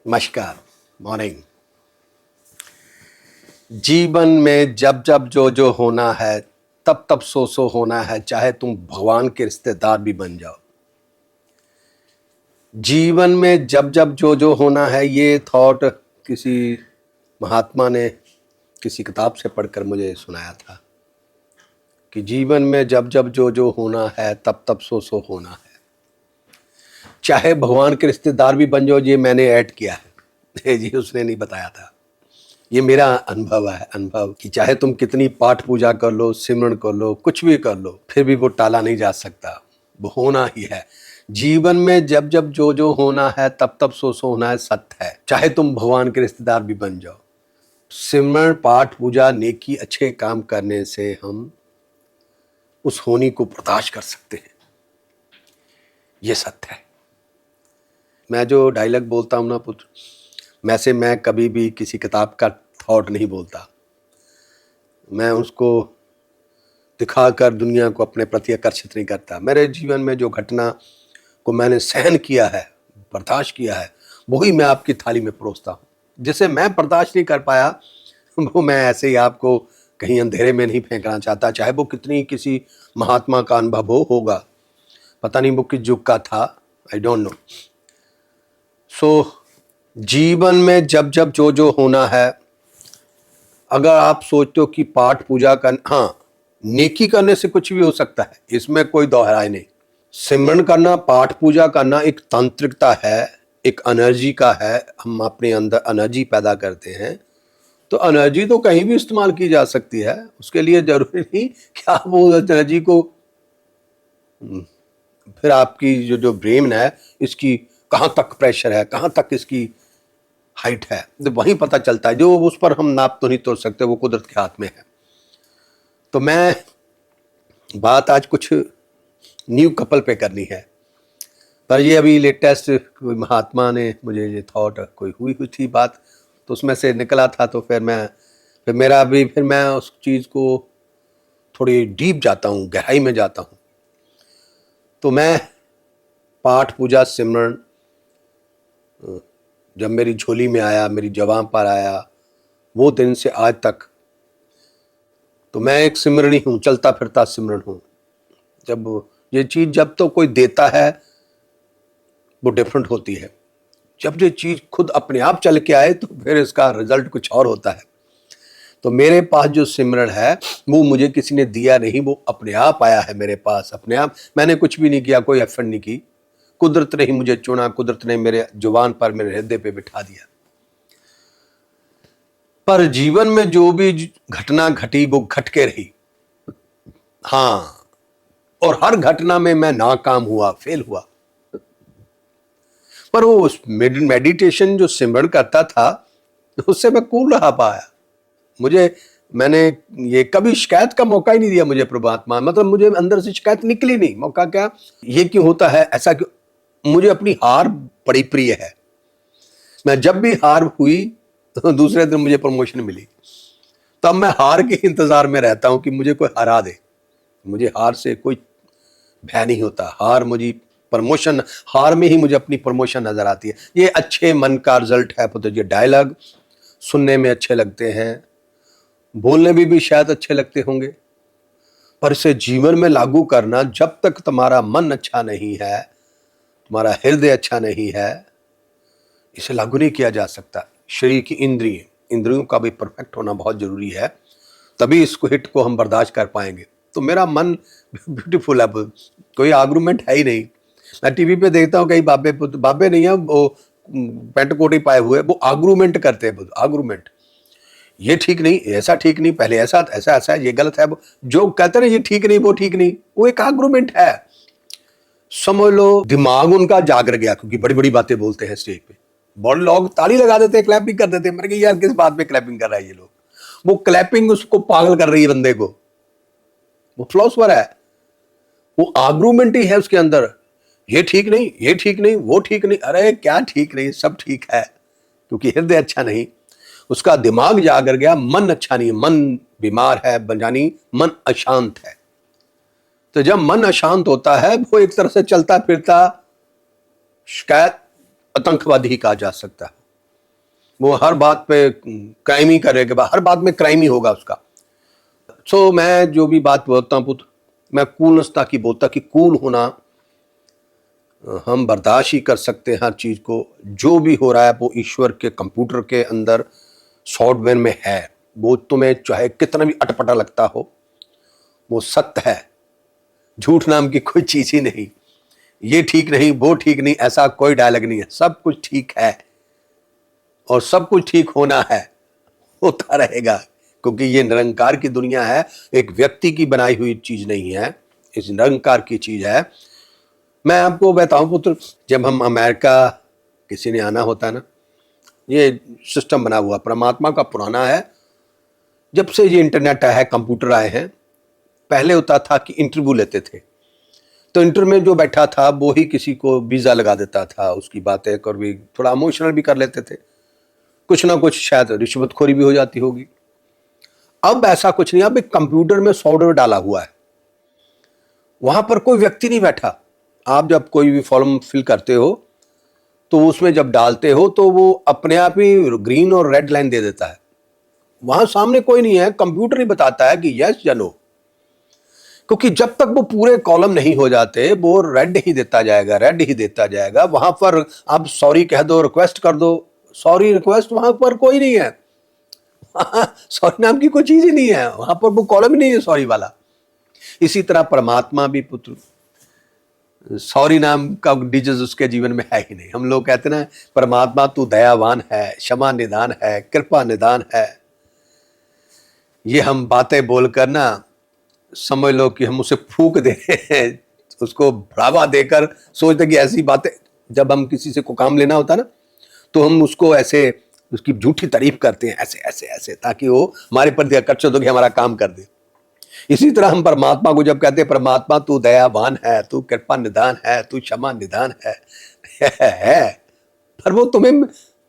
नमस्कार, मॉर्निंग। जीवन में जब जब जो जो होना है तब तब सो होना है, चाहे तुम भगवान के रिश्तेदार भी बन जाओ। जीवन में जब जब जो जो होना है, ये थॉट किसी महात्मा ने किसी किताब से पढ़कर मुझे सुनाया था कि जीवन में जब जब जो जो होना है तब तब सो होना है, चाहे भगवान के रिश्तेदार भी बन जाओ। ये मैंने ऐड किया है, जी उसने नहीं बताया था। ये मेरा अनुभव है, अनुभव कि चाहे तुम कितनी पाठ पूजा कर लो, सिमरन कर लो, कुछ भी कर लो, फिर भी वो टाला नहीं जा सकता। वो होना ही है। जीवन में जब जब जो जो होना है तब तब सो होना है, सत्य है। चाहे तुम भगवान के रिश्तेदार भी बन जाओ। सिमरन, पाठ पूजा, नेकी, अच्छे काम करने से हम उस होनी को बर्दाश्त कर सकते हैं। ये सत्य है। मैं जो डायलॉग बोलता हूँ ना पुत्र, मैं कभी भी किसी किताब का थॉट नहीं बोलता। मैं उसको दिखाकर दुनिया को अपने प्रति आकर्षित नहीं करता। मेरे जीवन में जो घटना को मैंने सहन किया है, बर्दाश्त किया है, वही मैं आपकी थाली में परोसता हूँ। जिसे मैं बर्दाश्त नहीं कर पाया वो मैं ऐसे ही आपको कहीं अंधेरे में नहीं फेंकना चाहता। चाहे वो कितनी किसी महात्मा का अनुभव होगा, पता नहीं वो किस युग का था, आई डोंट नो। सो जीवन में जब जब जो जो होना है, अगर आप सोचते हो कि पाठ पूजा करना, हाँ, नेकी करने से कुछ भी हो सकता है, इसमें कोई दोहराई नहीं। सिमरन करना, पाठ पूजा करना एक तांत्रिकता है, एक एनर्जी का है। हम अपने अंदर एनर्जी पैदा करते हैं, तो एनर्जी तो कहीं भी इस्तेमाल की जा सकती है। उसके लिए जरूरी नहीं कि आप वो एनर्जी को फिर आपकी जो ब्रेन है, इसकी कहाँ तक प्रेशर है, कहाँ तक इसकी हाइट है, तो वहीं पता चलता है। जो उस पर हम नाप तो नहीं तोड़ सकते, वो कुदरत के हाथ में है। तो मैं बात आज कुछ न्यू कपल पे करनी है, पर ये अभी लेटेस्ट कोई महात्मा ने मुझे ये थॉट कोई हुई थी बात, तो उसमें से निकला था। तो फिर मैं उस चीज़ को थोड़ी डीप जाता हूँ, गहराई में जाता हूँ। तो मैं पाठ पूजा सिमरन जब मेरी झोली में आया, मेरी जबान पर आया, वो दिन से आज तक तो मैं एक सिमरनी हूँ, चलता फिरता सिमरन हूँ। जब तो कोई देता है वो डिफरेंट होती है। जब ये चीज़ खुद अपने आप चल के आए तो फिर इसका रिजल्ट कुछ और होता है। तो मेरे पास जो सिमरन है वो मुझे किसी ने दिया नहीं, वो अपने आप आया है मेरे पास, अपने आप। मैंने कुछ भी नहीं किया, कोई एफर्ट नहीं की। कुदरत ने ही मुझे चुना, कुदरत ने मेरे जुबान पर, मेरे हृदय पे बिठा दिया। पर जीवन में जो भी घटना घटी वो घट के रही, हाँ, और हर घटना में मैं नाकाम हुआ, फेल हुआ। पर वो मेडिटेशन जो सिमरन करता था, उससे मैं कूल रहा पाया। मैंने ये कभी शिकायत का मौका ही नहीं दिया मुझे परमात्मा। मतलब मुझे अंदर से शिकायत निकली नहीं। मौका क्या, ये क्यों होता है, ऐसा क्यों। मुझे अपनी हार बड़ी प्रिय है। मैं जब भी हार हुई तो दूसरे दिन मुझे प्रमोशन मिली। तब मैं हार के इंतजार में रहता हूं कि मुझे कोई हरा दे। मुझे हार से कोई भय नहीं होता। हार में ही मुझे अपनी प्रमोशन नजर आती है। ये अच्छे मन का रिजल्ट है पुत्र। ये डायलॉग सुनने में अच्छे लगते हैं, बोलने में भी शायद अच्छे लगते होंगे, पर इसे जीवन में लागू करना, जब तक तुम्हारा मन अच्छा नहीं है, तुम्हारा हृदय अच्छा नहीं है, इसे लागू नहीं किया जा सकता। शरीर की इंद्रियों का भी परफेक्ट होना बहुत जरूरी है, तभी इसको हिट को हम बर्दाश्त कर पाएंगे। तो मेरा मन ब्यूटीफुल है, कोई आर्गुमेंट है ही नहीं। मैं टीवी पे देखता हूँ कई बाबे नहीं है, वो पेंट कोट ही पाए हुए, वो आर्गुमेंट करते हैं। आर्गुमेंट, ये ठीक नहीं, ऐसा ठीक नहीं, पहले ऐसा ऐसा ऐसा है, ये गलत है। जो कहते हैं ये ठीक नहीं, वो ठीक नहीं, वो एक आर्गुमेंट है। समझ लो दिमाग उनका जागर गया, क्योंकि बड़ी बड़ी बातें बोलते हैं स्टेज पे। बड़े लोग ताली लगा देते हैं, क्लैपिंग कर देते हैं। मैंने कहा यार किस बात पे क्लैपिंग कर रहा है ये लोग। वो क्लैपिंग उसको पागल कर रही है बंदे को। वो फिलोसोफर है, वो आर्गुमेंट ही है उसके अंदर। ये ठीक नहीं, ये ठीक नहीं, वो ठीक नहीं। अरे क्या ठीक नहीं, सब ठीक है, क्योंकि हृदय अच्छा नहीं, उसका दिमाग जागर गया, मन अच्छा नहीं, मन बीमार है, यानी मन अशांत है। तो जब मन अशांत होता है, वो एक तरह से चलता फिरता शिकायत आतंकवादी ही कहा जा सकता है। वो हर बात पे क्राइम ही करेगा, हर बात में क्राइम ही होगा उसका। सो मैं जो भी बात बोलता हूँ पुत्र, मैं कूलनेसता की बोलता कि कूल होना, हम बर्दाश्त ही कर सकते हैं हर चीज़ को। जो भी हो रहा है वो ईश्वर के कंप्यूटर के अंदर सॉफ्टवेयर में है। वो तुम्हें चाहे कितना भी अटपटा लगता हो, वो सत्य है। झूठ नाम की कोई चीज़ ही नहीं। ये ठीक नहीं, वो ठीक नहीं, ऐसा कोई डायलॉग नहीं है। सब कुछ ठीक है और सब कुछ ठीक होना है, होता रहेगा, क्योंकि ये निरंकार की दुनिया है, एक व्यक्ति की बनाई हुई चीज नहीं है, इस निरंकार की चीज है। मैं आपको बताऊं पुत्र, जब हम अमेरिका किसी ने आना होता है ना, ये सिस्टम बना हुआ परमात्मा का पुराना है। जब से ये इंटरनेट आया है, कंप्यूटर आए हैं, पहले होता था कि इंटरव्यू लेते थे, तो इंटरव्यू में जो बैठा था वो ही किसी को वीजा लगा देता था, उसकी बातें कर भी थोड़ा इमोशनल भी कर लेते थे, कुछ ना कुछ शायद रिश्वतखोरी भी हो जाती होगी। अब ऐसा कुछ नहीं, अब एक कंप्यूटर में सॉफ्टवेयर डाला हुआ है, वहां पर कोई व्यक्ति नहीं बैठा। आप जब कोई भी फॉर्म फिल करते हो तो उसमें जब डालते हो तो वो अपने आप ही ग्रीन और रेड लाइन दे देता है। वहां सामने कोई नहीं है, कंप्यूटर ही बताता है कि यस या नो, क्योंकि जब तक वो पूरे कॉलम नहीं हो जाते वो रेड ही देता जाएगा, रेड ही देता जाएगा। वहां पर आप सॉरी कह दो, रिक्वेस्ट कर दो, सॉरी रिक्वेस्ट वहां पर कोई नहीं है। सॉरी नाम की कोई चीज ही नहीं है, वहां पर वो कॉलम ही नहीं है सॉरी वाला। इसी तरह परमात्मा भी पुत्र, सॉरी नाम का डिजीज उसके जीवन में है ही नहीं। हम लोग कहते ना, परमात्मा तू दयावान है, क्षमा निदान है, कृपा निदान है। ये हम बातें बोलकर ना समझ लो कि हम उसे फूक दे रहे हैं, उसको बढ़ावा देकर सोचते कि ऐसी बातें, जब हम किसी से को काम लेना होता ना तो हम उसको ऐसे उसकी झूठी तारीफ करते हैं, ऐसे ऐसे ऐसे, ताकि वो हमारे प्रति आकर्षित हो कि हमारा काम कर दे। इसी तरह हम परमात्मा को जब कहते हैं परमात्मा तू दयावान है, तू कृपा निदान है, तू क्षमा निदान है, पर वो तुम्हें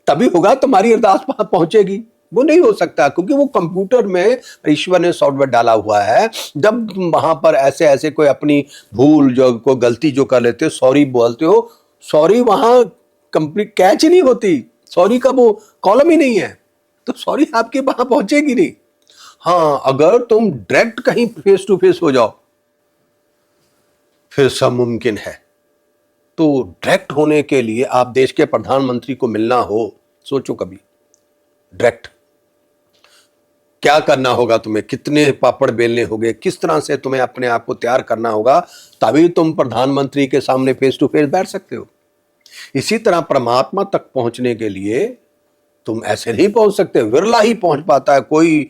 तभी होगा तुम्हारी अरदास वहां पहुंचेगी। वो नहीं हो सकता, क्योंकि वो कंप्यूटर में ईश्वर ने सॉफ्टवेयर डाला हुआ है। जब तुम वहां पर ऐसे ऐसे कोई अपनी भूल जो कोई गलती जो कर लेते हो, सॉरी बोलते हो, सॉरी वहां कंप्लीट कैच ही नहीं होती, सॉरी का वो कॉलम ही नहीं है, तो सॉरी आपके वहां पहुंचेगी नहीं। हाँ, अगर तुम डायरेक्ट कहीं फेस टू फेस हो जाओ फिर सब मुमकिन है। तो डायरेक्ट होने के लिए आप देश के प्रधानमंत्री को मिलना हो, सोचो कभी डायरेक्ट क्या करना होगा तुम्हें, कितने पापड़ बेलने होंगे, किस तरह से तुम्हें अपने आप को तैयार करना होगा, तभी तुम प्रधानमंत्री के सामने फेस टू फेस बैठ सकते हो। इसी तरह परमात्मा तक पहुंचने के लिए तुम ऐसे नहीं पहुंच सकते, विरला ही पहुंच पाता है कोई।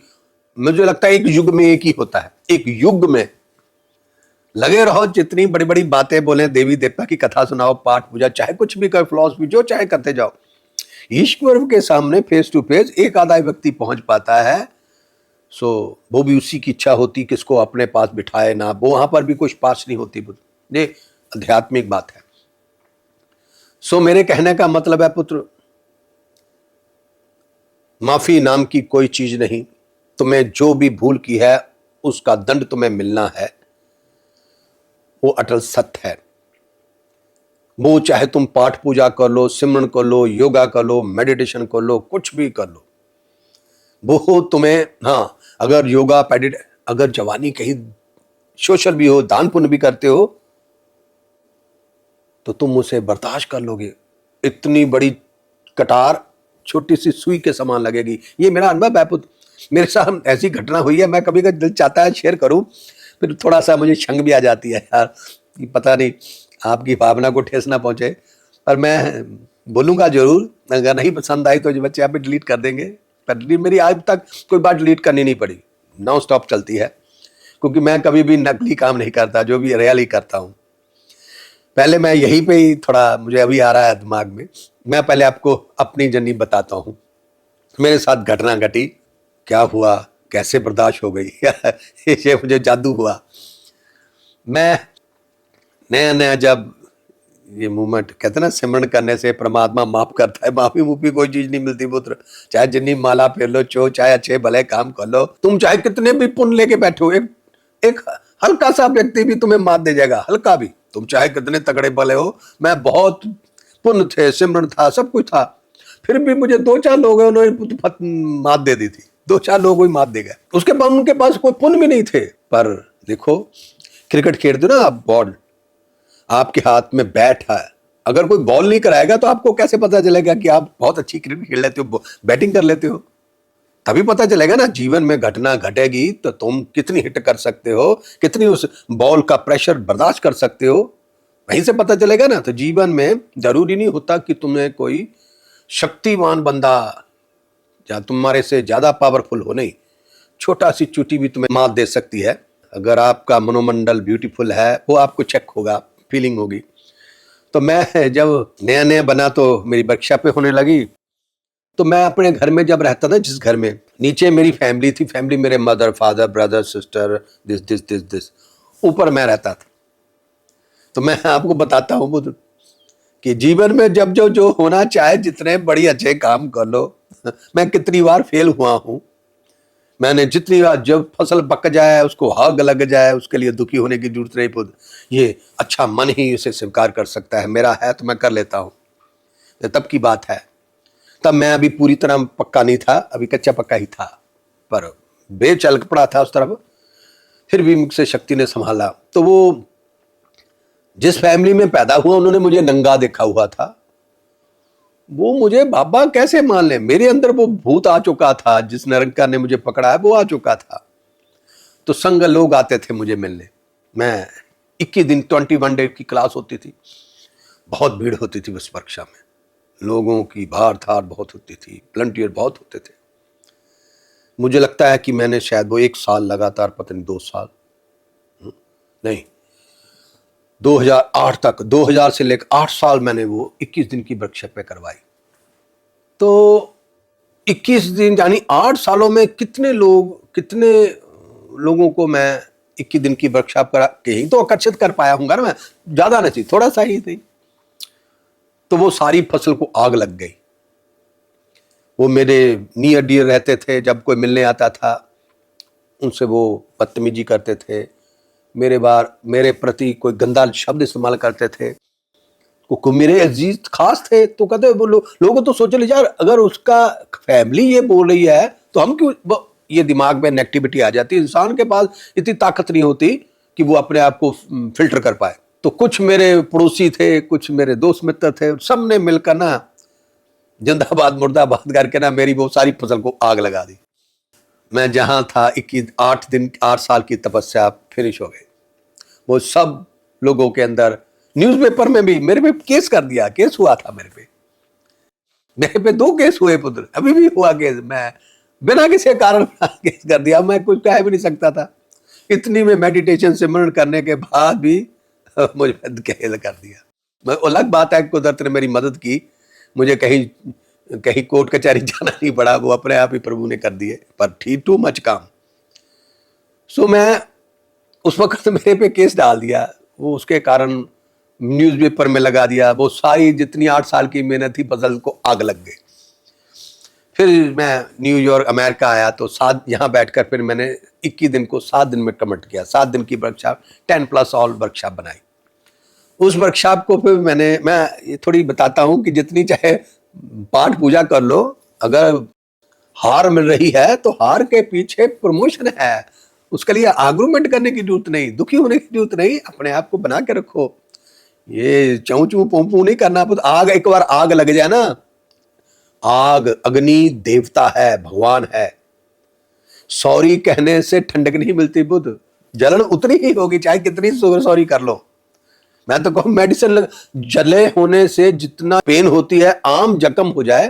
मुझे लगता है एक युग में एक ही होता है, एक युग में लगे रहो, जितनी बड़ी बड़ी बातें बोले, देवी देवता की कथा सुनाओ, पाठ पूजा, चाहे कुछ भी कर, फिलॉसफी जो चाहे करते जाओ, ईश्वर के सामने फेस टू फेस एक आधा व्यक्ति पहुंच पाता है। सो वो भी उसी की इच्छा होती किसको अपने पास बिठाए ना, वो वहां पर भी कुछ पास नहीं होती। ये आध्यात्मिक बात है। सो मेरे कहने का मतलब है पुत्र, माफी नाम की कोई चीज नहीं। तुम्हें जो भी भूल की है उसका दंड तुम्हें मिलना है, वो अटल सत्य है। वो चाहे तुम पाठ पूजा कर लो, सिमरन कर लो, योगा कर लो, मेडिटेशन कर लो, कुछ भी कर लो, वो तुम्हें, हाँ अगर योगा अगर जवानी कहीं सोशल भी हो, दान पुण्य भी करते हो, तो तुम उसे बर्दाश्त कर लोगे। इतनी बड़ी कटार छोटी सी सुई के समान लगेगी। ये मेरा अनुभव है पुत्र, मेरे साथ ऐसी घटना हुई है। मैं कभी कभी दिल चाहता है शेयर करूं, फिर थोड़ा सा मुझे शंग भी आ जाती है यार, पता नहीं आपकी भावना को ठेस ना पहुंचे, पर मैं बोलूंगा जरूर। अगर नहीं पसंद आई तो जो बच्चे आप डिलीट कर देंगे, पर मेरी आज तक कोई बात डिलीट करनी नहीं पड़ी, नॉन स्टॉप चलती है, क्योंकि मैं कभी भी नकली काम नहीं करता, जो भी रियल ही करता हूँ। पहले मैं यहीं पे ही थोड़ा मुझे अभी आ रहा है दिमाग में, मैं पहले आपको अपनी जर्नी बताता हूँ। मेरे साथ घटना घटी, क्या हुआ, कैसे बर्दाश्त हो गई ये मुझे जादू हुआ। मैं नया नया जब ये मूवमेंट कहते ना, सिमरन करने से परमात्मा माफ करता है, माफी मुफी कोई चीज नहीं मिलती पुत्र। चाहे जितनी माला फेर लो, चाहे अच्छे भले काम कर लो, तुम चाहे कितने भी पुण्य लेके बैठो, एक हल्का सा व्यक्ति भी तुम्हें मात दे जाएगा, हल्का भी। तुम चाहे कितने तगड़े भले हो, मैं बहुत पुण्य थे, सिमरन था, सब कुछ था, फिर भी मुझे 2-4 लोग हैं, उन्होंने मात दे दी थी, 2-4 लोग ही मात दे गए। उसके बाद उनके पास कोई पुण्य भी नहीं थे। पर देखो, क्रिकेट खेलते हो ना आप, बॉल आपके हाथ में बैट है, अगर कोई बॉल नहीं कराएगा तो आपको कैसे पता चलेगा कि आप बहुत अच्छी क्रिकेट खेल लेते हो, बैटिंग कर लेते हो? तभी पता चलेगा ना। जीवन में घटना घटेगी तो तुम कितनी हिट कर सकते हो, कितनी उस बॉल का प्रेशर बर्दाश्त कर सकते हो, वहीं से पता चलेगा ना। तो जीवन में जरूरी नहीं होता कि तुम्हें कोई शक्तिमान बंदा या तुम्हारे से ज्यादा पावरफुल हो, नहीं, छोटा सी चुटी भी तुम्हें मात दे सकती है। अगर आपका मनोमंडल ब्यूटीफुल है, वो आपको चेक होगा, फीलिंग होगी। तो मैं जब नया नया बना तो मेरी वर्कशॉपें होने लगी। तो मैं अपने घर में जब रहता था, जिस घर में नीचे मेरी फैमिली थी, फैमिली मेरे mother father brother sister this this this this, ऊपर मैं रहता था। तो मैं आपको बताता हूँ बुद्ध कि जीवन में जब जो जो होना चाहे, जितने बड़ी अच्छे काम कर लो। मैं कितनी बार फेल हुआ हूँ। मैंने जितनी बार, जब फसल पक जाए, उसको आग लग जाए, उसके लिए दुखी होने की जरूरत नहीं बुद्ध। ये अच्छा मन ही इसे स्वीकार कर सकता है, मेरा है तो मैं कर लेता हूँ। तब की बात है, तब मैं अभी पूरी तरह पक्का नहीं था, अभी कच्चा पक्का ही था, पर बेचल पड़ा था उस तरफ। फिर भी मुझसे शक्ति ने संभाला। तो वो जिस फैमिली में पैदा हुआ, उन्होंने मुझे नंगा देखा हुआ था। वो मुझे बाबा कैसे मान ले, मेरे अंदर वो भूत आ चुका था, जिस निरंकार ने मुझे पकड़ा है वो आ चुका था। तो संग लोग आते थे मुझे मिलने। मैं 21 दिन 21 डे की क्लास होती थी, बहुत भीड़ होती थी उस वर्कशॉप में, लोगों की भार थार बहुत होती थी, वॉलंटियर बहुत होते थे। मुझे लगता है कि मैंने शायद वो 1 साल लगातार, पता नहीं 2 साल नहीं, 2008 तक, 2000 से लेकर 8 साल मैंने वो 21 दिन की वर्कशॉप करवाई। तो 21 दिन यानी 8 सालों में कितने लोगों को मैं 21 दिन की वर्कशॉप करा के ही तो आकर्षित कर पाया हूंगा ना मैं, ज्यादा नहीं, थोड़ा सा ही थी। तो वो सारी फसल को आग लग गई। वो मेरे नियर डियर रहते थे, जब कोई मिलने आता था उनसे वो बदतमीजी करते थे, मेरे प्रति कोई गंदा शब्द इस्तेमाल करते थे। को मेरे अजीज खास थे, तो कहते वो लोगों तो सोच ले यार, अगर उसका फैमिली ये बोल रही है तो हम क्यों, ये दिमाग में नेगेटिविटी आ जाती है। इंसान के पास इतनी ताकत नहीं होती कि वो अपने आप को फिल्टर कर पाए। तो कुछ मेरे पड़ोसी थे, कुछ मेरे दोस्त मित्र थे, सब ने मिलकर ना जिंदाबाद मुर्दाबाद करके ना मेरी वो सारी फसल को आग लगा दी। मैं जहां था 8 साल की तपस्या फिनिश हो गई। वो सब लोगों के अंदर, न्यूज़पेपर में भी मेरे पे केस कर दिया, केस हुआ था मेरे पे 2 केस हुए पुत्र, अभी भी हुआ केस। मैं बिना किसी कारण केस कर दिया, मैं कुछ कह भी नहीं सकता था। इतनी में मेडिटेशन सिमरन करने के बाद भी मुझे केस कर दिया। अलग बात है, कुदरत ने मेरी मदद की, मुझे कहीं कोर्ट कचहरी जाना नहीं पड़ा, वो अपने आप ही प्रभु ने कर दिए, पर ठीक टू मच काम। सो मैं उस वक्त मेरे पे केस डाल दिया, वो उसके कारण न्यूज़पेपर में लगा दिया। वो सारी जितनी 8 साल की मेहनत थी, फसल को आग लग गई। फिर मैं न्यूयॉर्क अमेरिका आया, तो 7 यहाँ बैठकर फिर मैंने 21 दिन को 7 दिन में कन्वर्ट किया। 7 दिन की वर्कशॉप, 10+ ऑल वर्कशॉप बनाई। उस वर्कशॉप को फिर मैं ये थोड़ी बताता हूँ कि जितनी चाहे पाठ पूजा कर लो, अगर हार मिल रही है तो हार के पीछे प्रमोशन है, उसके लिए आर्गुमेंट करने की जरूरत नहीं, दुखी होने की जरूरत नहीं, अपने आप को बना के रखो। ये चूं चूं पू पू नहीं करना। आग, एक बार आग लग जाए ना, आग अग्नि देवता है, भगवान है। सॉरी कहने से ठंडक नहीं मिलती बुद्ध, जलन उतनी ही होगी चाहे कितनी सॉरी कर लो। मैं तो कहूं मेडिसिन जले होने से जितना पेन होती है, आम जख्म हो जाए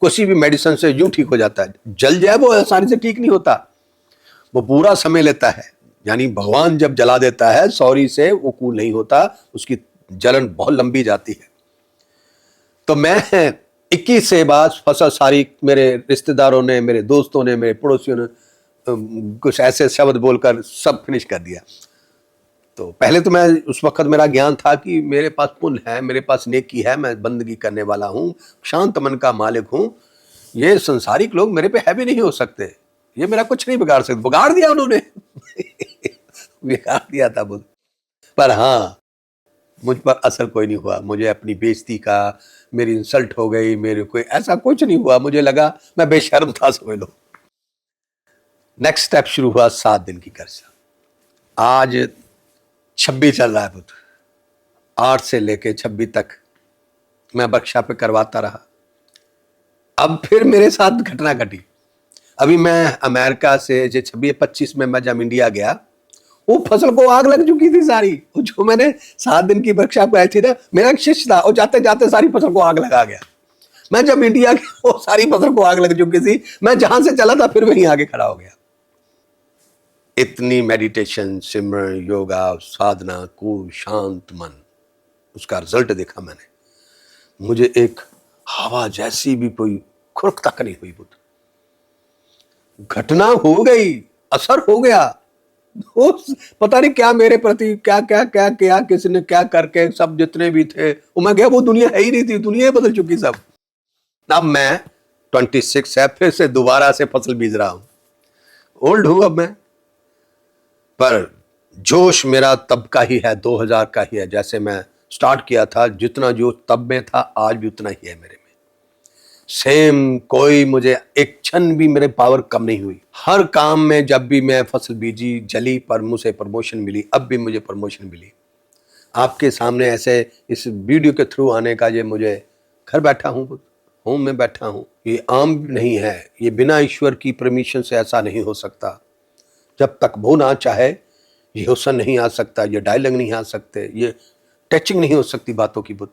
किसी भी मेडिसिन से यूं ठीक हो जाता है। जल जाए वो आसानी से ठीक नहीं होता, वो पूरा समय लेता है। यानी भगवान जब जला देता है सॉरी से, वो कूल नहीं होता, उसकी जलन बहुत लंबी जाती है। तो मैं 21 से बाद फसल सारी, मेरे रिश्तेदारों ने, मेरे दोस्तों ने, मेरे पड़ोसियों ने कुछ ऐसे शब्द बोलकर सब फिनिश कर दिया। तो पहले तो मैं, उस वक्त मेरा ज्ञान था कि मेरे पास पुण्य है, मेरे पास नेकी है, मैं बंदगी करने वाला हूँ, शांत मन का मालिक हूँ, ये संसारिक लोग मेरे पे हैवी नहीं हो सकते, ये मेरा कुछ नहीं बिगाड़ सकते। बिगाड़ दिया उन्होंने बिगाड़ दिया था बुद्ध। पर हाँ, मुझ पर असर कोई नहीं हुआ। मुझे अपनी बेइज्जती का, मेरी इंसल्ट हो गई, मेरे को ऐसा कुछ नहीं हुआ। मुझे लगा मैं बेशर्म था, समझ लो। नेक्स्ट स्टेप शुरू हुआ 7 दिन की कर्ज। आज 26 चल रहा है पुत्र, 8 से लेके 26 तक मैं वर्कशॉप पे करवाता रहा। अब फिर मेरे साथ घटना घटी। अभी मैं अमेरिका से 26-25 में मैं जब इंडिया गया, वो फसल को आग लग चुकी थी सारी। जो मैंने 7 दिन की वर्कशॉप कराई थी ना, मेरा एक शिष्य था, और जाते जाते सारी फसल को आग लगा गया। मैं जब इंडिया गया, वो सारी फसल को आग लग चुकी थी। मैं जहां से चला था फिर वहीं आगे खड़ा हो गया। इतनी मेडिटेशन, सिमरन, योगा, साधना, कूल शांत मन, उसका रिजल्ट देखा मैंने। मुझे एक हवा जैसी भी कोई खुरक तक नहीं हुई। बुद्ध घटना हो गई, असर हो गया। वो पता नहीं क्या मेरे प्रति क्या क्या क्या क्या किसने क्या करके, सब जितने भी थे, वो मैं गया, वो दुनिया है ही नहीं थी, दुनिया बदल चुकी सब। अब मैं 26 है, फिर से दोबारा से फसल बीज रहा हूं। ओल्ड हूं अब मैं, पर जोश मेरा तब का ही है, 2000 का ही है। जैसे मैं स्टार्ट किया था, जितना जोश तब में था आज भी उतना ही है मेरे में। सेम, कोई मुझे एक क्षण भी मेरे पावर कम नहीं हुई। हर काम में जब भी मैं फसल बीजी जली, पर मुझे प्रमोशन मिली। अब भी मुझे प्रमोशन मिली। आपके सामने ऐसे इस वीडियो के थ्रू आने का, ये मुझे घर बैठा हूँ, होम में बैठा हूँ, ये आम नहीं है। ये बिना ईश्वर की परमिशन से ऐसा नहीं हो सकता। जब तक वो ना चाहे ये हुसन नहीं आ सकता, ये डायलॉग नहीं आ सकते, ये टचिंग नहीं हो सकती बातों की बुद्ध।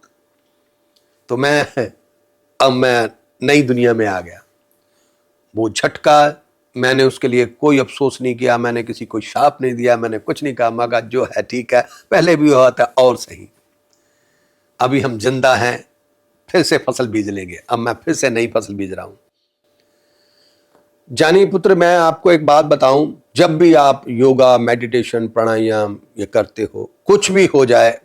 तो अब मैं नई दुनिया में आ गया। वो झटका, मैंने उसके लिए कोई अफसोस नहीं किया, मैंने किसी को शाप नहीं दिया, मैंने कुछ नहीं कहा। मगर जो है ठीक है, पहले भी हुआ था और सही। अभी हम जिंदा हैं, फिर से फसल बीज लेंगे। अब मैं फिर से नई फसल बीज रहा हूं। जानी पुत्र, मैं आपको एक बात बताऊं, जब भी आप योगा, मेडिटेशन, प्राणायाम ये करते हो, कुछ भी हो जाए,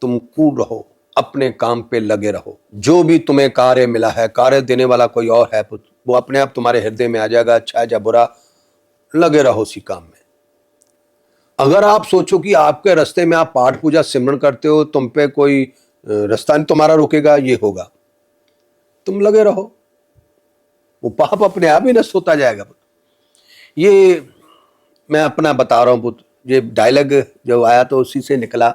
तुम कूल रहो, अपने काम पे लगे रहो। जो भी तुम्हें कार्य मिला है, कार्य देने वाला कोई और है पुत्र, वो अपने आप तुम्हारे हृदय में आ जाएगा, अच्छा है या बुरा, लगे रहो उसी काम में। अगर आप सोचो कि आपके रास्ते में आप पाठ पूजा सिमरन करते हो, तुम पे कोई रास्ता नहीं तुम्हारा रोकेगा, ये होगा, तुम लगे रहो, वो पाप अपने आप ही नष्ट होता जाएगा। ये मैं अपना बता रहा हूं पुत्र, ये डायलॉग जो आया तो उसी से निकला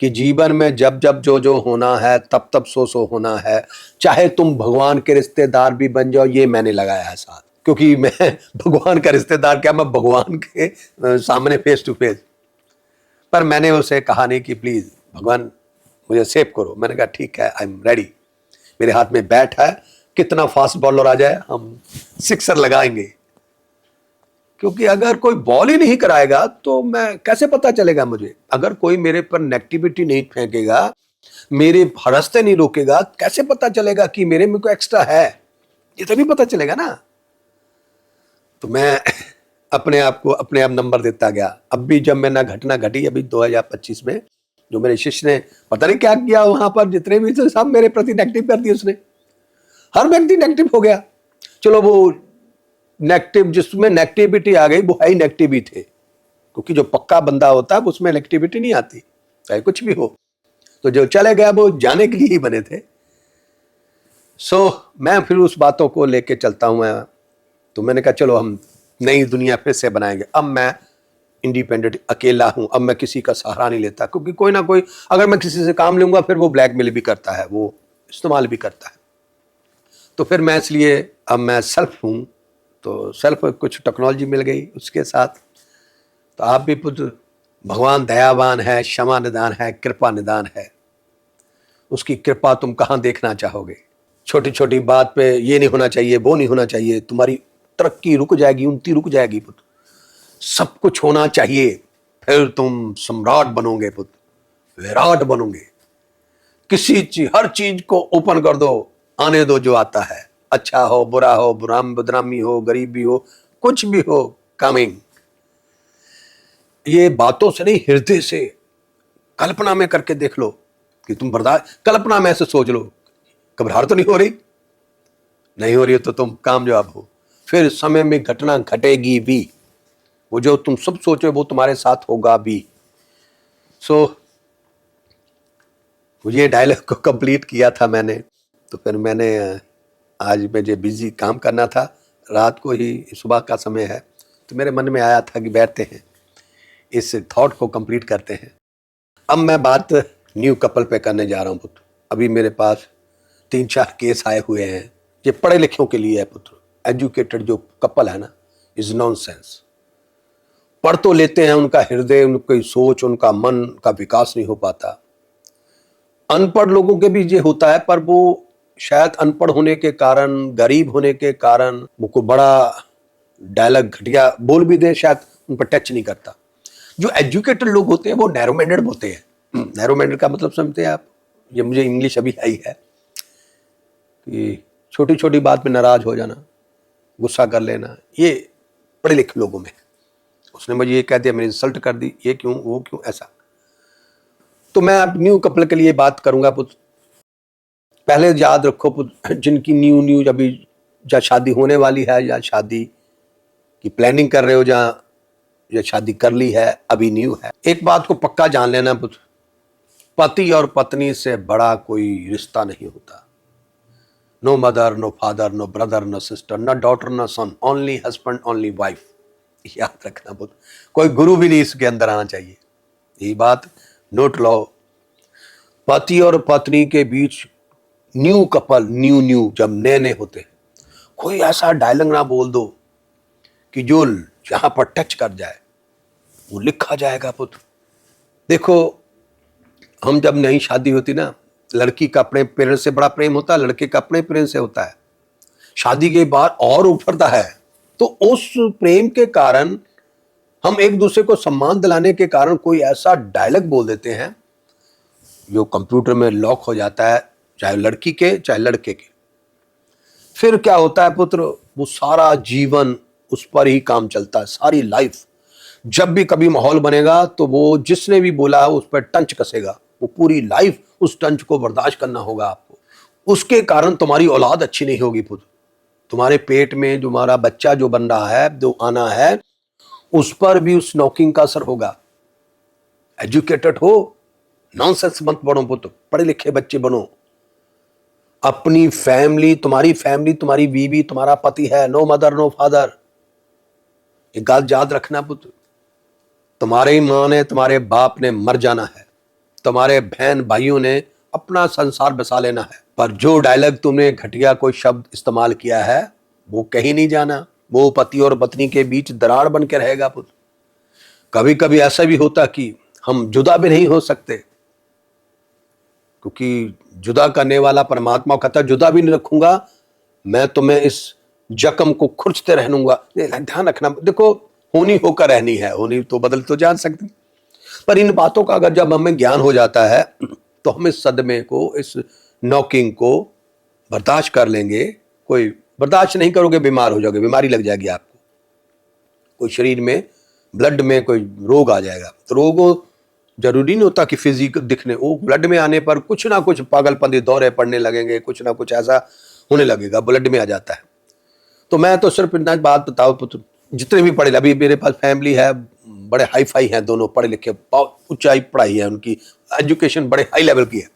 कि जीवन में जब जब जो जो होना है, तब तब सो सो होना है। चाहे तुम भगवान के रिश्तेदार भी बन जाओ, ये मैंने लगाया है साथ, क्योंकि मैं भगवान का रिश्तेदार क्या, मैं भगवान के सामने फेस टू फेस। पर मैंने उसे कहा नहीं कि प्लीज भगवान मुझे सेव करो। मैंने कहा ठीक है, आई एम रेडी। मेरे हाथ में बैट है, कितना फास्ट बॉलर आ जाए हम सिक्सर लगाएंगे। क्योंकि अगर कोई बॉल ही नहीं कराएगा तो मैं कैसे पता चलेगा मुझे? अगर कोई मेरे पर नेगेटिविटी नहीं फेंकेगा, मेरे रास्ते नहीं रोकेगा, कैसे पता चलेगा कि मेरे में कोई एक्स्ट्रा है? ये तभी पता चलेगा ना। तो मैं अपने आप को अपने आप नंबर देता गया। अब भी जब मैंने घटना घटी अभी 2025 में, जो मेरे शिष्य ने पता नहीं क्या किया वहां पर, जितने भी थे सब मेरे प्रति नेगेटिव कर दिए उसने। हर व्यक्ति नेगेटिव हो गया। चलो वो नेगेटिव, जिसमें नेगेटिविटी आ गई वो है ही नेगेटिव ही थे, क्योंकि जो पक्का बंदा होता है उसमें नेगेटिविटी नहीं आती, चाहे कुछ भी हो। तो जो चले गया वो जाने के लिए ही बने थे। मैं फिर उस बातों को लेके चलता हूं मैं। तो मैंने कहा चलो हम नई दुनिया फिर से बनाएंगे। अब मैं इंडिपेंडेंट अकेला हूं, अब मैं किसी का सहारा नहीं लेता, क्योंकि कोई ना कोई अगर मैं किसी से काम लूंगा फिर वो ब्लैकमेल भी करता है, वो इस्तेमाल भी करता है। तो फिर मैं इसलिए अब मैं सेल्फ हूं। तो सेल्फ कुछ टेक्नोलॉजी मिल गई उसके साथ। तो आप भी पुत्र, भगवान दयावान है, क्षमा निदान है, कृपा निदान है। उसकी कृपा तुम कहाँ देखना चाहोगे? छोटी छोटी बात पे ये नहीं होना चाहिए, वो नहीं होना चाहिए, तुम्हारी तरक्की रुक जाएगी, उन्नति रुक जाएगी पुत्र। सब कुछ होना चाहिए, फिर तुम सम्राट बनोगे पुत्र, विराट बनोगे। किसी चीज, हर चीज को ओपन कर दो, आने दो जो आता है, अच्छा हो बुरा हो, बदनामी हो, गरीबी हो, कुछ भी हो, कमिंग। ये बातों से नहीं, हृदय से कल्पना में करके देख लो कि तुम बर्दाश्त, कल्पना में ऐसे सोच लो, घबराहट तो नहीं हो रही? नहीं हो रही है तो तुम कामयाब हो। फिर समय में घटना घटेगी भी, वो जो तुम सब सोचो वो तुम्हारे साथ होगा भी। मुझे ये डायलॉग को कंप्लीट किया था मैंने, तो फिर मैंने आज मुझे बिजी काम करना था, रात को ही सुबह का समय है, तो मेरे मन में आया था कि बैठते हैं इस थॉट को कंप्लीट करते हैं। अब मैं बात न्यू कपल पे करने जा रहा हूँ पुत्र। अभी मेरे पास 3-4 केस आए हुए हैं, ये पढ़े लिखों के लिए है पुत्र। एजुकेटेड जो कपल है ना, इज नॉनसेंस। पढ़ तो लेते हैं, उनका हृदय, उनकी सोच, उनका मन का विकास नहीं हो पाता। अनपढ़ लोगों के भी ये होता है, पर वो शायद अनपढ़ होने के कारण, गरीब होने के कारण उनको बड़ा डायलॉग घटिया बोल भी दे, शायद उन पर टच नहीं करता। जो एजुकेटेड लोग होते हैं वो नैरो माइंडेड होते हैं। नैरो माइंडेड का मतलब समझते हैं आप? ये मुझे इंग्लिश अभी आई है कि छोटी छोटी बात में नाराज हो जाना, गुस्सा कर लेना, ये पढ़े लिखे लोगों में। उसने मुझे ये कह दिया, मैंने इंसल्ट कर दी, ये क्यों, वो क्यों, ऐसा। तो मैं अब न्यू कपल के लिए बात करूंगा पुत्र। पहले याद रखो पुत्र, जिनकी न्यू अभी या शादी होने वाली है, या शादी की प्लानिंग कर रहे हो, या शादी कर ली है, अभी न्यू है, एक बात को पक्का जान लेना पुत्र, पति और पत्नी से बड़ा कोई रिश्ता नहीं होता। No mother, no father, no brother, no sister, no daughter, no son, only husband, only wife. याद रखना पुत्र, कोई गुरु भी नहीं इसके अंदर आना चाहिए। ये बात नोट लो। पति और पत्नी के बीच न्यू कपल, न्यू जब नए नए होते हैं, कोई ऐसा डायलॉग ना बोल दो कि जो जहां पर टच कर जाए वो लिखा जाएगा पुत्र। देखो, हम जब नई शादी होती ना, लड़की का अपने पेरेंट्स से बड़ा प्रेम होता है, लड़के का अपने पेरेंट्स से होता है। शादी के बाद और उभरता है। तो उस प्रेम के कारण हम एक दूसरे को सम्मान दिलाने के कारण कोई ऐसा डायलॉग बोल देते हैं जो कंप्यूटर में लॉक हो जाता है, चाहे लड़की के चाहे लड़के के। फिर क्या होता है पुत्र, वो सारा जीवन उस पर ही काम चलता है, सारी लाइफ। जब भी कभी माहौल बनेगा तो वो जिसने भी बोला है उस पर टंच कसेगा, वो पूरी लाइफ उस टंच को बर्दाश्त करना होगा आपको। उसके कारण तुम्हारी औलाद अच्छी नहीं होगी पुत्र। तुम्हारे पेट में जो हमारा बच्चा जो बन रहा है, जो आना है, उस पर भी उस नॉकिंग का असर होगा। एजुकेटेड हो, नॉनसेंस मत बनो पुत्र, पढ़े लिखे बच्चे बनो। अपनी फैमिली, तुम्हारी बीवी, तुम्हारा पति है, नो मदर नो फादर। एक बात याद रखना पुत्र, तुम्हारी मां ने, तुम्हारे बाप ने मर जाना है, तुम्हारे बहन भाइयों ने अपना संसार बसा लेना है, पर जो डायलॉग तुमने घटिया कोई शब्द इस्तेमाल किया है वो कहीं नहीं जाना। वो पति और पत्नी के बीच दरार बन के रहेगा पुत्र। कभी कभी ऐसा भी होता कि हम जुदा भी नहीं हो सकते, क्योंकि जुदा करने वाला परमात्मा कहता है, जुदा भी नहीं रखूंगा मैं तुम्हें, इस जख्म को खुरचते रहूंगा। ध्यान रखना, देखो होनी होकर रहनी है, होनी तो बदल तो जान सकती, पर इन बातों का अगर जब हमें ज्ञान हो जाता है तो हम इस सदमे को, इस नॉकिंग को बर्दाश्त कर लेंगे। कोई बर्दाश्त नहीं करोगे, बीमार हो जाओगे, बीमारी लग जाएगी आपको, कोई शरीर में, ब्लड में कोई रोग आ जाएगा। तो रोग जरूरी नहीं होता कि फिजिक दिखने, वो ब्लड में आने पर कुछ ना कुछ पागलपंती दौरे पड़ने लगेंगे, कुछ ना कुछ ऐसा होने लगेगा, ब्लड में आ जाता है। तो मैं तो सिर्फ इतना बात बताऊं पुत्र, जितने भी पढ़े, अभी मेरे पास फैमिली है, बड़े हाई फाई हैं, दोनों पढ़े लिखे, ऊंचाई पढ़ाई है उनकी, एजुकेशन बड़े हाई लेवल की है,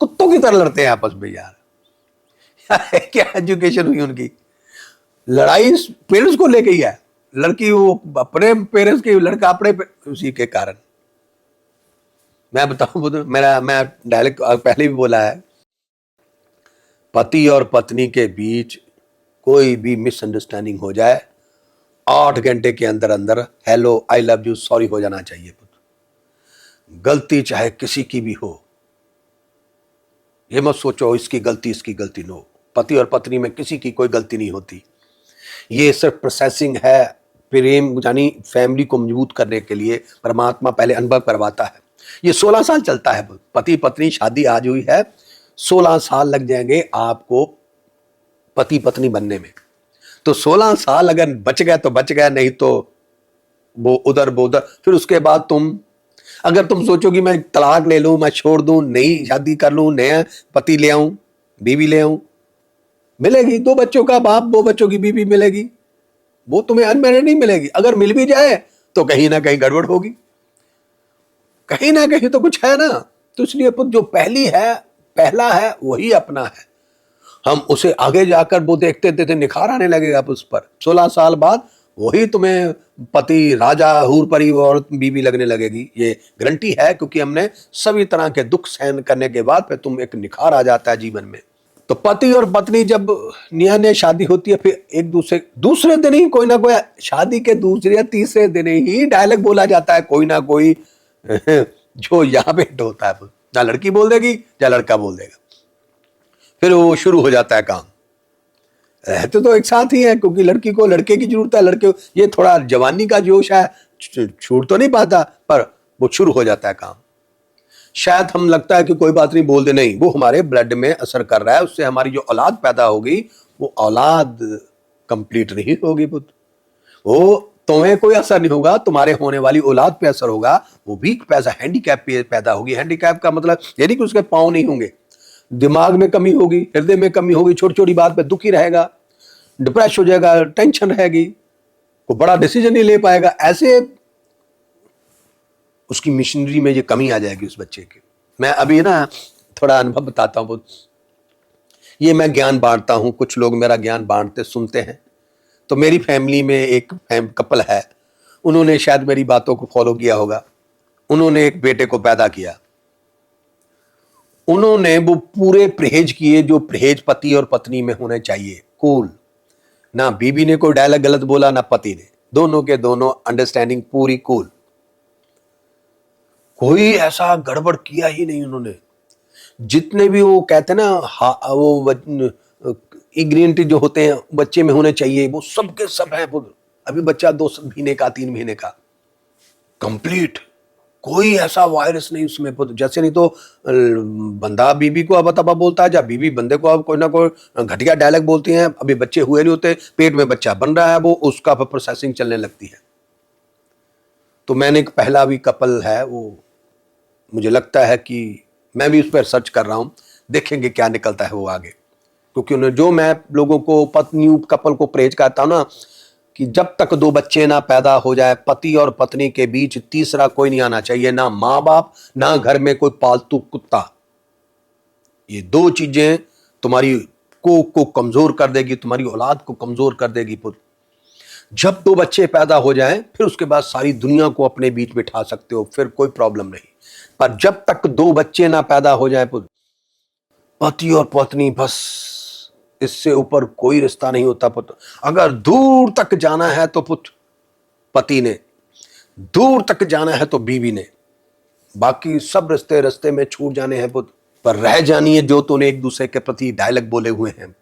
कुत्तों की तरह लड़ते हैं आपस में यार। क्या एजुकेशन हुई उनकी, लड़ाई पेरेंट्स को लेके ही है। लड़की वो अपने पेरेंट्स की, लड़का अपने उसी के कारण। मैं बताऊं, मैं डायरेक्ट पहले भी बोला है, पति और पत्नी के बीच कोई भी मिसअंडरस्टैंडिंग हो जाए, 8 घंटे के अंदर अंदर hello, I love you, sorry हो जाना चाहिए पुत्र। गलती चाहे किसी की भी हो, ये मत सोचो इसकी गलती नो। पति और पत्नी में किसी की कोई गलती नहीं होती। ये सिर्फ प्रोसेसिंग है, प्रेम यानी फैमिली को मजबूत करने के लिए परमात्मा पहले अनुभव करवाता है। ये 16 साल चलता है। पति पत्नी शादी आज हुई है, 16 साल लग जाएंगे आपको पति पत्नी बनने में। तो 16 साल अगर बच गया तो बच गया, नहीं तो वो उधर। फिर उसके बाद अगर तुम सोचो कि मैं तलाक ले लूं, मैं छोड़ दूं, नई शादी कर लूं, नया पति ले आऊं, बीवी ले आऊं, मिलेगी। 2 बच्चों का बाप, 2 बच्चों की बीवी मिलेगी, वो तुम्हें अनमैरिड नहीं मिलेगी। अगर मिल भी जाए तो कहीं ना कहीं गड़बड़ होगी, कहीं ना कहीं तो कुछ है ना। तो इसलिए पुत्र जो पहला है वही अपना है। हम उसे आगे जाकर वो देखते देते निखार आने लगेगा उस पर। 16 साल बाद वही तुम्हें पति, राजा, हूर परी और बीवी लगने लगेगी। ये गारंटी है, क्योंकि हमने सभी तरह के दुख सहन करने के बाद फिर तुम एक निखार आ जाता है जीवन में। तो पति और पत्नी जब नया शादी होती है, फिर एक दूसरे दिन ही कोई ना कोई, शादी के दूसरे या तीसरे दिन ही डायलॉग बोला जाता है कोई ना कोई जो यहाँ पे होता है। ना लड़की बोल देगी या लड़का बोल देगा, फिर वो शुरू हो जाता है काम। रहते तो एक साथ ही है, क्योंकि लड़की को लड़के की जरूरत है, लड़के ये थोड़ा जवानी का जोश है, छूट तो नहीं पाता, पर वो शुरू हो जाता है काम। शायद हम लगता है कि कोई बात नहीं, बोल दे, नहीं, वो हमारे ब्लड में असर कर रहा है, उससे हमारी जो औलाद पैदा होगी वो औलाद कंप्लीट नहीं होगी पुत्र। वो तुम्हें कोई असर नहीं होगा, तुम्हारे होने वाली औलाद पे असर होगा। वो वीक हैंडीकैप पे पैदा होगी। हैंडीकैप का मतलब ये नहीं कि उसके पांव नहीं होंगे, दिमाग में कमी होगी, हृदय में कमी होगी, छोटी छोटी बात पे दुखी रहेगा, डिप्रेस हो जाएगा, टेंशन रहेगी, कोई बड़ा डिसीजन नहीं ले पाएगा। ऐसे उसकी मिशनरी में ये कमी आ जाएगी उस बच्चे की। मैं अभी ना थोड़ा अनुभव बताता हूँ, ये मैं ज्ञान बांटता हूँ, कुछ लोग मेरा ज्ञान बांटते सुनते हैं। तो मेरी फैमिली में एक कपल है, उन्होंने शायद मेरी बातों को फॉलो किया होगा। उन्होंने एक बेटे को पैदा किया। उन्होंने वो पूरे परहेज किए जो परहेज पति और पत्नी में होने चाहिए, कूल। ना बीबी ने कोई डायलॉग गलत बोला, ना पति ने, दोनों के दोनों अंडरस्टैंडिंग पूरी कूल। कोई ऐसा गड़बड़ किया ही नहीं उन्होंने। जितने भी वो कहते हैं ना, वो इंग्रेडिएंट जो होते हैं बच्चे में होने चाहिए, वो सब के सब है। अभी बच्चा 2 महीने का, 3 महीने का, कंप्लीट। कोई ऐसा वायरस नहीं उसमें। जैसे नहीं तो बंदा बीबी को अब तबा बोलता है, या बीबी बंदे को अब कोई ना कोई घटिया डायलॉग बोलती हैं। अभी बच्चे हुए नहीं होते, पेट में बच्चा बन रहा है, वो उसका प्रोसेसिंग चलने लगती है। तो मैंने एक पहला भी कपल है, वो मुझे लगता है कि मैं भी उस पर सर्च कर रहा हूं, देखेंगे क्या निकलता है वो आगे। क्योंकि उन्हें जो मैं लोगों को, पत्नी कपल को प्रेज करता हूं ना, कि जब तक 2 बच्चे ना पैदा हो जाए, पति और पत्नी के बीच तीसरा कोई नहीं आना चाहिए, ना माँ बाप, ना घर में कोई पालतू कुत्ता। ये 2 चीजें तुम्हारी को कमजोर कर देगी, तुम्हारी औलाद को कमजोर कर देगी पुत्र। जब 2 बच्चे पैदा हो जाएं, फिर उसके बाद सारी दुनिया को अपने बीच बिठा सकते हो, फिर कोई प्रॉब्लम नहीं। पर जब तक 2 बच्चे ना पैदा हो जाए पुत्र, पति और पत्नी बस, इससे ऊपर कोई रिश्ता नहीं होता पुत्र। अगर दूर तक जाना है तो पुत्र पति ने, दूर तक जाना है तो बीवी ने, बाकी सब रिश्ते में छूट जाने हैं पुत्र। पर रह जानी है जो तूने एक दूसरे के प्रति डायलॉग बोले हुए हैं।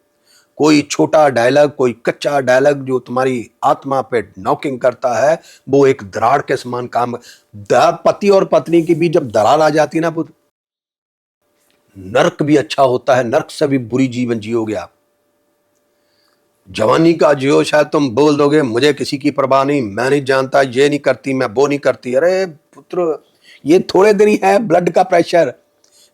कोई छोटा डायलॉग, कोई कच्चा डायलॉग जो तुम्हारी आत्मा पे नॉकिंग करता है, वो एक दरार के समान काम। पति और पत्नी के बीच जब दरार आ जाती है ना पुत्र, नर्क भी अच्छा होता है, नर्क से भी बुरी जीवन जियोगे आप। जवानी का जोश है, तुम बोल दोगे मुझे किसी की परवाह नहीं, मैं नहीं जानता, ये नहीं करती, मैं वो नहीं करती। अरे पुत्र, ये थोड़े दिन ही है ब्लड का प्रेशर।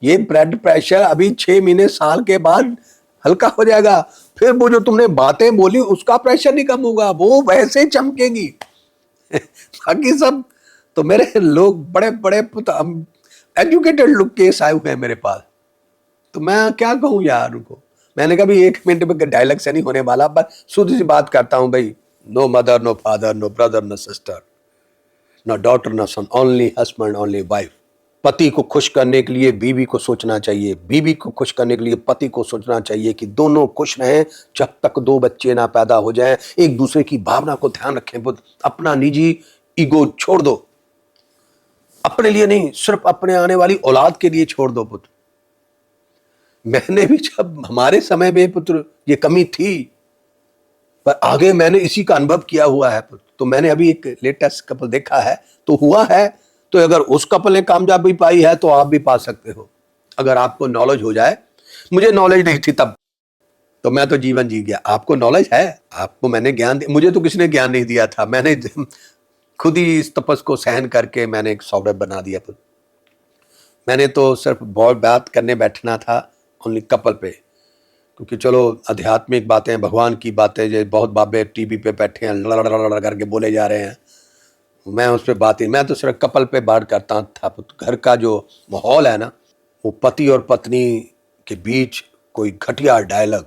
ये ब्लड प्रेशर अभी 6 महीने, साल के बाद हल्का हो जाएगा। फिर वो जो तुमने बातें बोली उसका प्रेशर नहीं कम होगा, वो वैसे चमकेगी। बाकी सब तो मेरे लोग बड़े बड़े एजुकेटेड लोग केस आए हुए हैं मेरे पास। तो मैं क्या कहूँ यार उनको। मैंने कहा भी 1 मिनट में डायलॉग से नहीं होने वाला, बस शुद्ध सी बात करता हूँ भाई। No mother, no father, no brother, no sister, no daughter, no son, only husband, only wife. पति को खुश करने के लिए बीवी को सोचना चाहिए, बीवी को खुश करने के लिए पति को सोचना चाहिए कि दोनों खुश रहें जब तक 2 बच्चे ना पैदा हो जाएं। एक दूसरे की भावना को ध्यान रखें पुत्र। अपना निजी ईगो छोड़ दो, अपने लिए नहीं, सिर्फ अपने आने औलाद औलाद के लिए छोड़ दो पुत्र। मैंने भी जब हमारे समय में पुत्र ये कमी थी, पर आगे मैंने इसी का अनुभव किया हुआ है पुत्र। तो मैंने अभी एक लेटेस्ट कपल देखा है, तो हुआ है। तो अगर उस कपल ने कामयाबी पाई है तो आप भी पा सकते हो, अगर आपको नॉलेज हो जाए। मुझे नॉलेज नहीं थी तब, तो मैं तो जीवन जी गया। आपको नॉलेज है, आपको मैंने ज्ञान दिया। मुझे तो किसी ने ज्ञान नहीं दिया था, मैंने खुद ही इस तपस्या को सहन करके मैंने एक सॉफ्टवेयर बना दिया पुत्र। मैंने तो सिर्फ बहुत बात करने बैठना था ओनली कपल पे, क्योंकि चलो आध्यात्मिक बातें, भगवान की बातें, जो बहुत बाबे टीवी पे बैठे हैं लड़ करके बोले जा रहे हैं, मैं उस पर बात ही, मैं तो सिर्फ कपल पे बात करता था। घर का जो माहौल है ना, वो पति और पत्नी के बीच कोई घटिया डायलॉग,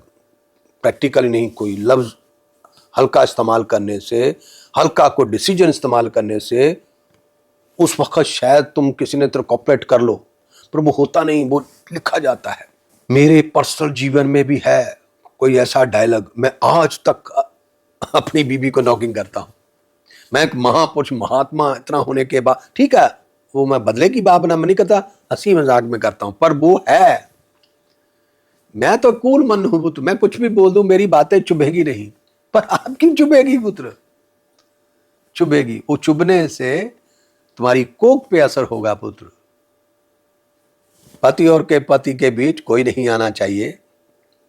प्रैक्टिकली नहीं, कोई लफ्ज हल्का इस्तेमाल करने से, हल्का कोई डिसीजन इस्तेमाल करने से उस वक्त शायद तुम किसी ने तो कॉपरेट कर लो, पर वो होता नहीं, वो लिखा जाता है। मेरे पर्सनल जीवन में भी है कोई ऐसा डायलॉग। मैं आज तक अपनी बीबी को नॉकिंग करता हूं। मैं एक महापुरुष महात्मा इतना होने के बाद, ठीक है वो मैं बदले की भावना में नहीं करता, हंसी मजाक में करता हूं, पर वो है। मैं तो कूल मन हूं पुत्र, मैं कुछ भी बोल दूं मेरी बातें चुभेगी नहीं, पर आपकी चुभेगी पुत्र, चुभेगी। वो चुभने से तुम्हारी कोख पे असर होगा पुत्र। पति और के पति के बीच कोई नहीं आना चाहिए।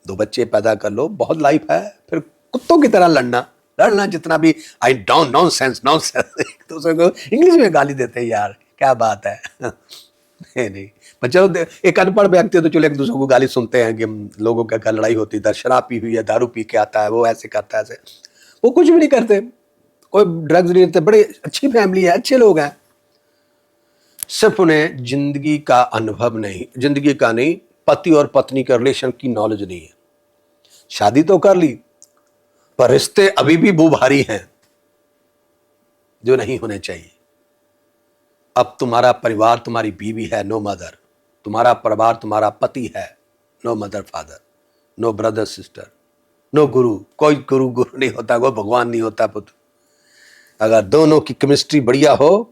2 बच्चे पैदा कर लो, बहुत लाइफ है, फिर कुत्तों की तरह लड़ना जितना भी, आई डोंट नॉनसेंस दूसरे को इंग्लिश में गाली देते हैं यार, क्या बात है। नहीं पर चलो, एक अनपढ़ व्यक्ति तो चलो एक दूसरे को गाली सुनते हैं कि लोगों के घर लड़ाई होती है, शराब पी हुई है, दारू पी के आता है, वो ऐसे करता है, ऐसे। वो कुछ भी नहीं करते, कोई ड्रग्स नहीं करते, बड़ी अच्छी फैमिली है, अच्छे लोग हैं। सिर्फ उन्हें जिंदगी का अनुभव नहीं, जिंदगी का नहीं, पति और पत्नी के रिलेशन की नॉलेज नहीं है। शादी तो कर ली, पर रिश्ते अभी भी वो भारी हैं जो नहीं होने चाहिए। अब तुम्हारा परिवार तुम्हारी बीवी है, नो मदर। तुम्हारा परिवार तुम्हारा पति है, no mother father, no brother sister, no guru. कोई गुरु नहीं होता, कोई भगवान नहीं होता पुत्र। अगर दोनों की केमिस्ट्री बढ़िया हो,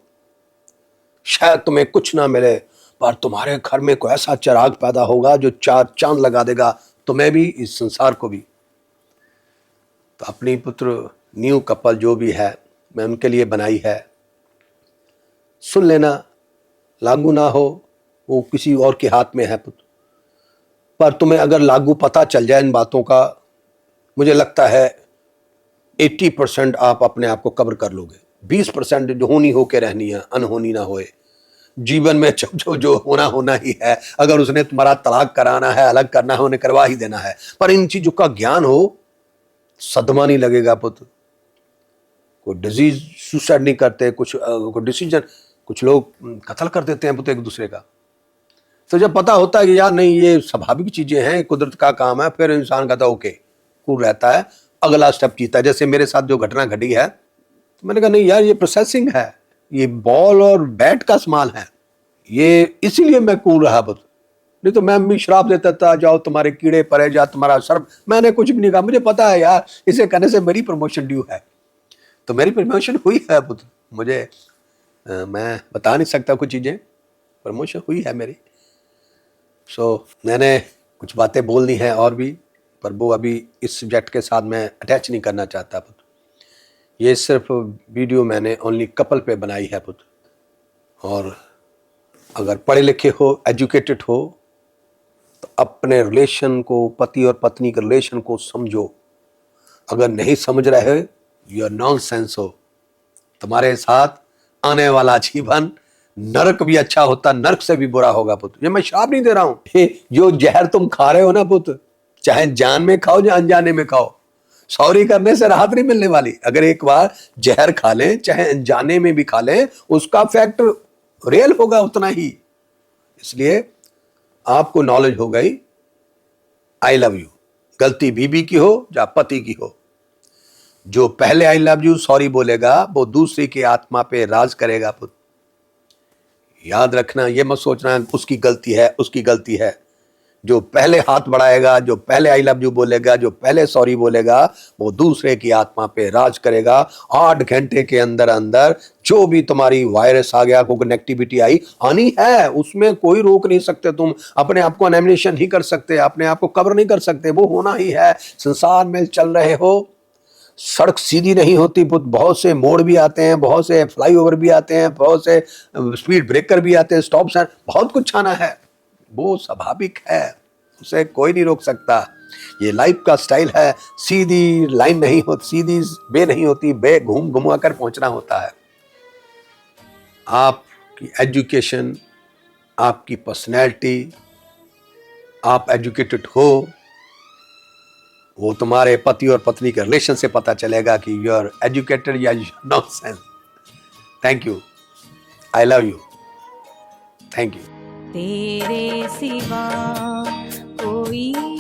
शायद तुम्हें कुछ ना मिले, पर तुम्हारे घर में कोई ऐसा चिराग पैदा होगा जो 4 चांद लगा देगा, तुम्हें भी, इस संसार को भी। तो अपनी पुत्र न्यू कपल जो भी है, मैं उनके लिए बनाई है। सुन लेना, लागू ना हो वो किसी और के हाथ में है पुत्र। पर तुम्हें अगर लागू पता चल जाए इन बातों का, मुझे लगता है 80% आप अपने आप को कवर कर लोगे। 20% जो होनी होके रहनी है, अनहोनी ना होए। जीवन में जो होना ही है। अगर उसने तुम्हारा तलाक कराना है, अलग करना है, उन्हें करवा ही देना है। पर इन चीजों का ज्ञान हो, सदमा नहीं लगेगा पुत्र। कोई डिजीज सुसाइड नहीं करते, कुछ डिसीजन, कुछ लोग कत्ल कर देते हैं पुत्र एक दूसरे का। तो जब पता होता है कि यार नहीं, ये स्वाभाविक चीजें हैं, कुदरत का काम है, फिर इंसान कहता है ओके, कूल रहता है, अगला स्टेप जीता है। जैसे मेरे साथ जो घटना घटी है, तो मैंने कहा नहीं यार, ये प्रोसेसिंग है, ये बॉल और बैट का इस्तेमाल है, ये इसीलिए मैं कूल रहा पुत्र। नहीं तो मैं भी श्राप देता था, जाओ तुम्हारे कीड़े पड़े, जा तुम्हारा सर्प। मैंने कुछ भी नहीं कहा, मुझे पता है यार इसे करने से मेरी प्रमोशन ड्यू है। तो मेरी प्रमोशन हुई है पुत्र। मुझे मैं बता नहीं सकता कुछ चीजें, प्रमोशन हुई है मेरी। मैंने कुछ बातें बोलनी है और भी, पर वो अभी इस सब्जेक्ट के साथ मैं अटैच नहीं करना चाहता पुत्र। ये सिर्फ वीडियो मैंने ओनली कपल पे बनाई है पुत्र। और अगर पढ़े लिखे हो, एजुकेटेड हो, तो अपने रिलेशन को, पति और पत्नी के रिलेशन को समझो। अगर नहीं समझ रहे, यू आर नॉनसेंस हो। तुम्हारे साथ आने वाला जीवन नरक भी अच्छा होता, नरक से भी बुरा होगा पुत्र। ये मैं श्राप नहीं दे रहा हूं। जो जहर तुम खा रहे हो ना पुत्र, चाहे जान में खाओ या अनजाने में खाओ, सॉरी करने से राहत नहीं मिलने वाली। अगर एक बार जहर खा लें, चाहे अनजाने में भी खा लें, उसका इफेक्ट रियल होगा उतना ही। इसलिए आपको नॉलेज हो गई, आई लव यू, गलती बीबी की हो या पति की हो, जो पहले आई लव यू सॉरी बोलेगा, वो दूसरी की आत्मा पे राज करेगा पुत्र। याद रखना, ये मत सोचना उसकी गलती है, उसकी गलती है। जो पहले हाथ बढ़ाएगा, जो पहले आई लव यू बोलेगा, जो पहले सॉरी बोलेगा, वो दूसरे की आत्मा पे राज करेगा। 8 घंटे के अंदर अंदर जो भी तुम्हारी वायरस आ गया, कोई नेगेटिविटी आई, आनी है, उसमें कोई रोक नहीं सकते। तुम अपने आप को एलिमिनेशन नहीं कर सकते, अपने आप को कवर नहीं कर सकते, वो होना ही है। संसार में चल रहे हो, सड़क सीधी नहीं होती, बहुत से मोड़ भी आते हैं, बहुत से फ्लाईओवर भी आते हैं, बहुत से स्पीड ब्रेकर भी आते हैं, स्टॉप साइन, बहुत कुछ आना है। वो स्वाभाविक है, उसे कोई नहीं रोक सकता। ये लाइफ का स्टाइल है। सीधी लाइन नहीं होती, सीधी वे नहीं होती, बे घूम घुमा कर पहुंचना होता है। आपकी एजुकेशन, आपकी पर्सनैलिटी, आप एजुकेटेड हो, वो तुम्हारे पति और पत्नी के रिलेशन से पता चलेगा कि यू आर एजुकेटेड या nonsense. Thank you, I love you, thank you. तेरे सिवा कोई